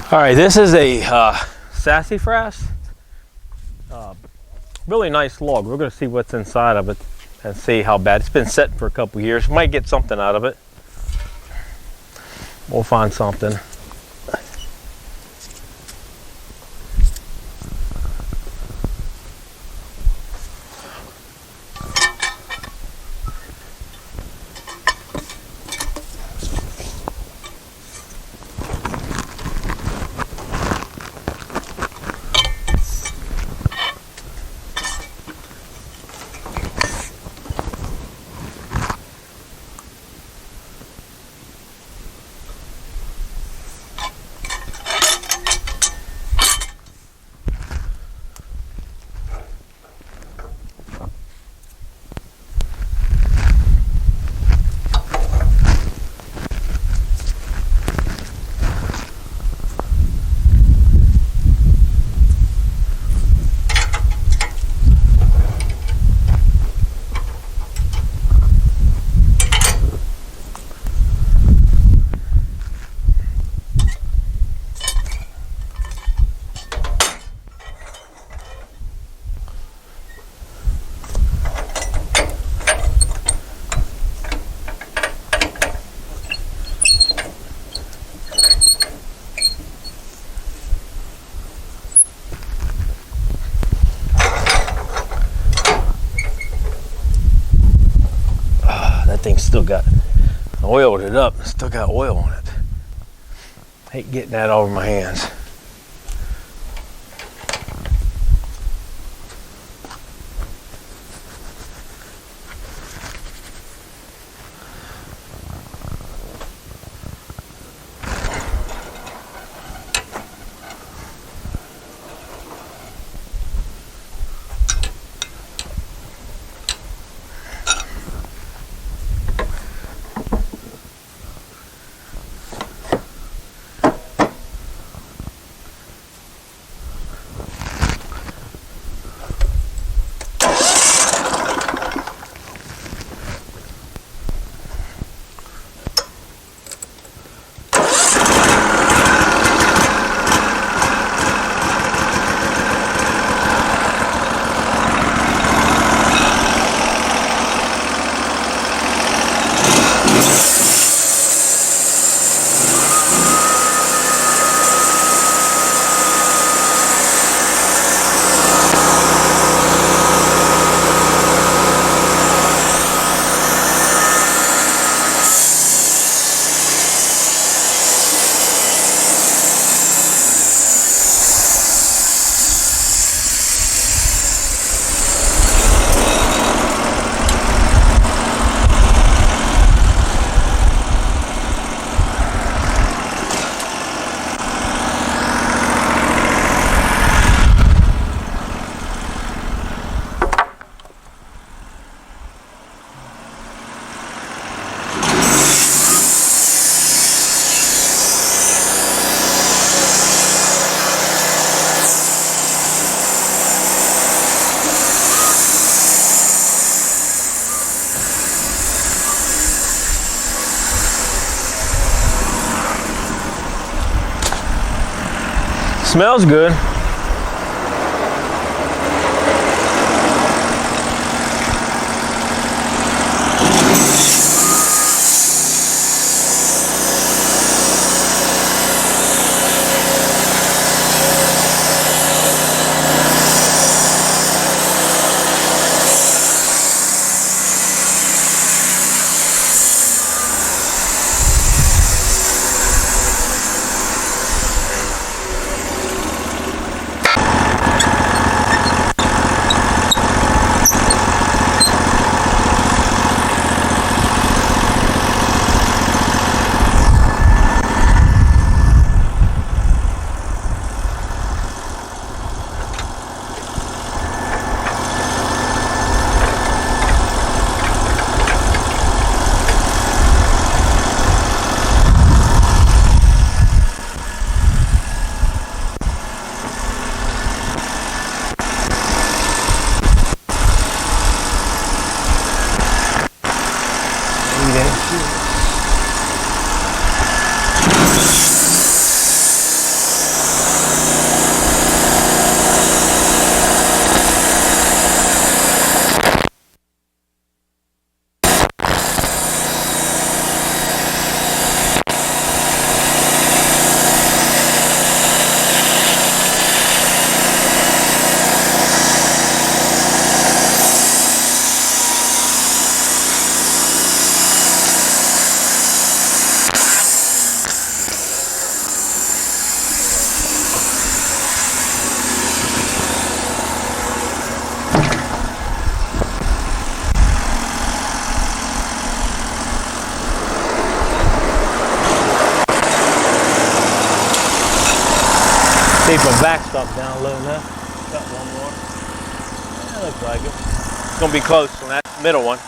All right, this is a Sassafras. Really nice log. We're going to see what's inside of it and see how bad. It's been set for a couple years. Might get something out of it. We'll find something. Thing's still got oiled it up, still got oil on it. Hate getting that over my hands. Smells good. See if my backstop's down low enough. Got one more. Yeah, looks like it. It's gonna be close on that middle one.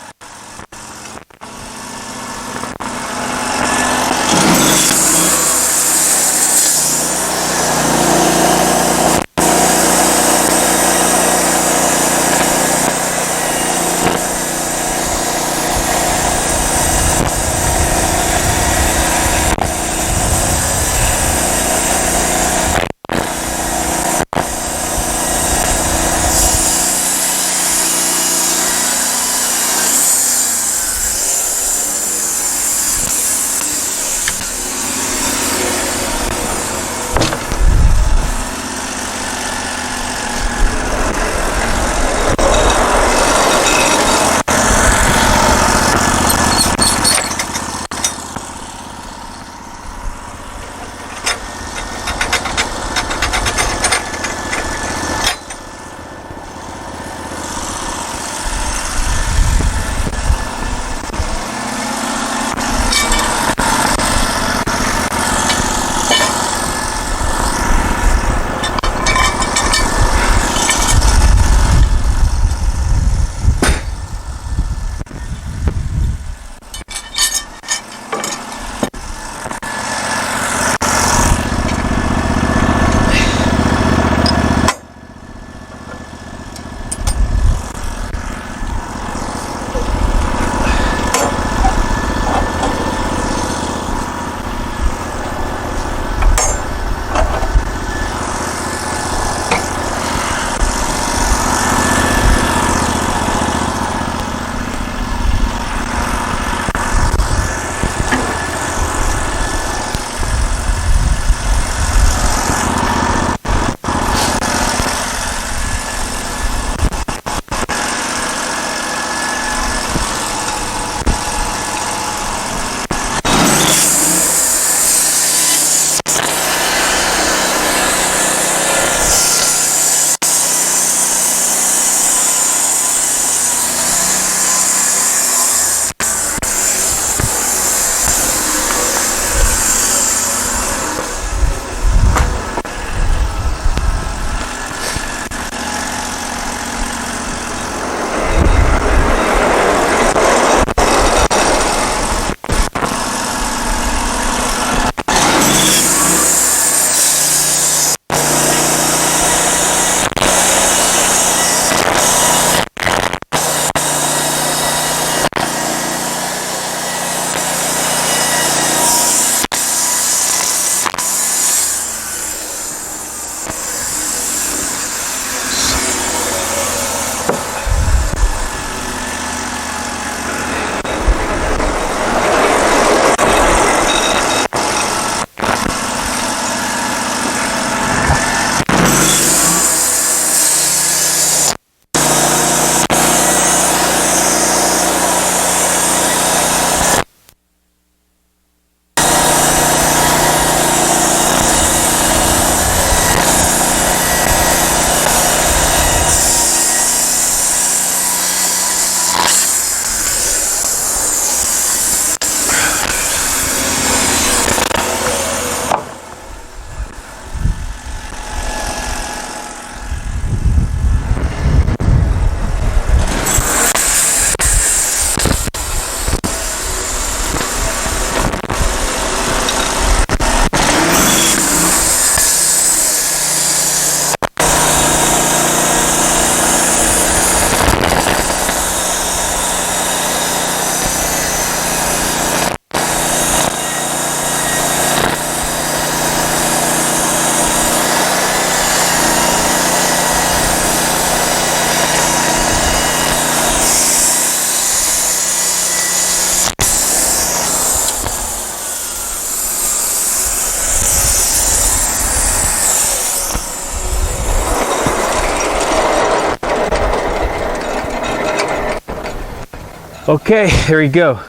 Okay, there you go.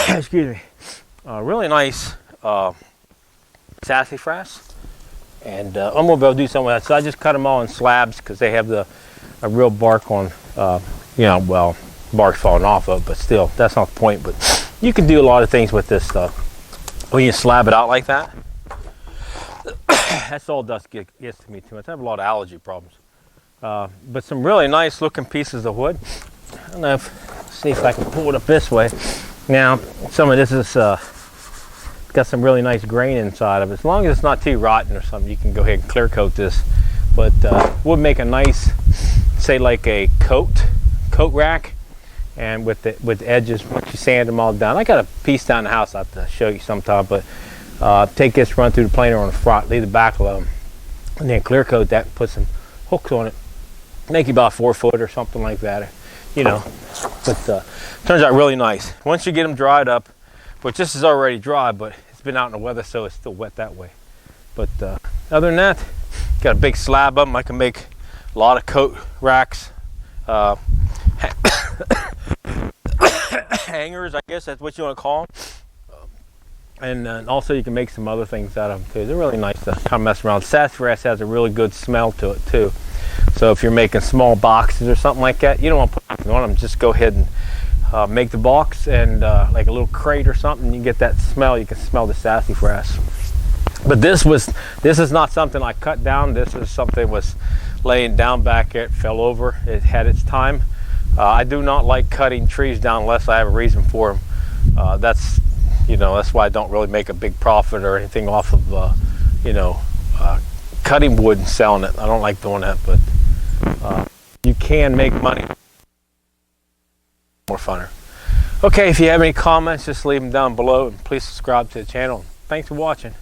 Excuse me. Really nice sassafras, and I'm gonna be able to do something with that. So I just cut them all in slabs because they have a real bark on, well, bark's falling off of, but still, that's not the point. But you can do a lot of things with this stuff when you slab it out like that. That sawdust gets to me too much. I have a lot of allergy problems. But some really nice looking pieces of wood. I don't know if, see if I can pull it up this way. Now, some of this is got some really nice grain inside of it. As long as it's not too rotten or something, you can go ahead and clear coat this. But would make a nice, say like a coat rack, and with the edges, once you sand them all down. I got a piece down the house I have to show you sometime, but take this, run through the planer on the front, leave the back alone, and then clear coat that and put some hooks on it. Make you about 4 foot or something like that, you know. But turns out really nice. Once you get them dried up, which this is already dry, but it's been out in the weather, so it's still wet that way. But other than that, got a big slab of them. I can make a lot of coat racks, hangers, I guess that's what you want to call them. And also you can make some other things out of them too. They're really nice to kind of mess around. Sassafras has a really good smell to it too. So if you're making small boxes or something like that, you don't want to put anything on them. Just go ahead and make the box and like a little crate or something. You get that smell. You can smell the sassafras. But this is not something I cut down. This is something was laying down back here. It fell over. It had its time. I do not like cutting trees down unless I have a reason for them. That's why I don't really make a big profit or anything off of cutting wood and selling it. I don't like doing that, but you can make money. More funner. Okay, if you have any comments, just leave them down below, and please subscribe to the channel. Thanks for watching.